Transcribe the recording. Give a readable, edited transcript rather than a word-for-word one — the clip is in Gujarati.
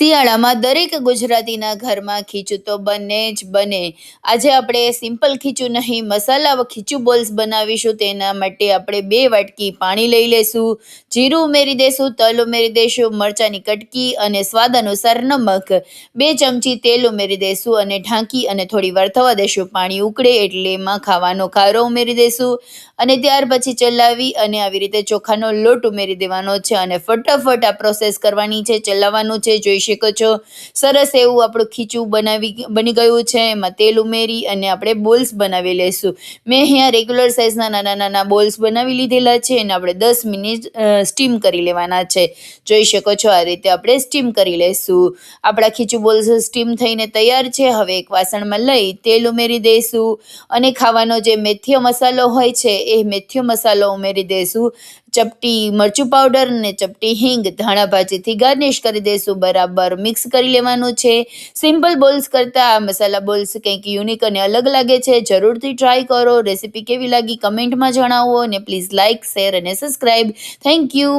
શિયાળામાં દરેક ગુજરાતીના ઘરમાં ખીચું તો બને જ બને. આજે આપણે સિમ્પલ ખીચું નહીં, મસાલા ખીચું બોલ્સ બનાવીશું. તેના માટે આપણે 2 વાટકી પાણી લઈ લેશું, જીરું ઉમેરી દેશું, તલ ઉમેરી દેશું, મરચાંની કટકી અને સ્વાદ અનુસાર નમક, 2 ચમચી તેલ ઉમેરી દેશું અને ઢાંકી અને થોડી વાર થવા દેશું. પાણી ઉકળે એટલે એમાં ખાવાનો ખારો ઉમેરી દેશું અને ત્યાર પછી ચલાવી અને આવી રીતે ચોખાનો લોટ ઉમેરી દેવાનો છે અને ફટાફટ આ પ્રોસેસ કરવાની છે, ચલાવવાનું છે. જોઈ શકો છો સરસ એવું આપણું ખીચું બની ગયું છે. એમાં તેલ ઉમેરી અને આપણે બોલ્સ બનાવી લઈશું. મેં અહીંયા રેગ્યુલર સાઇઝના નાના નાના બોલ્સ બનાવી લીધેલા છે અને આપણે 10 મિનિટ સ્ટીમ કરી લેવાના છે. જોઈ શકો છો આ રીતે આપણે સ્ટીમ કરી લઈશું. આપણા ખીચું બોલ્સ સ્ટીમ થઈને તૈયાર છે. હવે એક વાસણમાં લઈ તેલ ઉમેરી દઈશું અને ખાવાનો જે મેથીયો મસાલો હોય છે એ મેથીયો મસાલો ઉમેરી દઈશું. ચપટી મરચું પાવડર અને ચપટી હિંગ, ધાણા ભાજીથી ગાર્નિશ કરી દઈશું. બરાબર મિક્સ કરી લેવાનું છે. સિમ્પલ બોલ્સ કરતાં આ મસાલા બોલ્સ કંઈક યુનિક અને અલગ લાગે છે. જરૂરથી ટ્રાય કરો. રેસીપી કેવી લાગી કમેન્ટમાં જણાવો અને પ્લીઝ લાઇક, શેર અને સબસ્ક્રાઈબ. Thank you.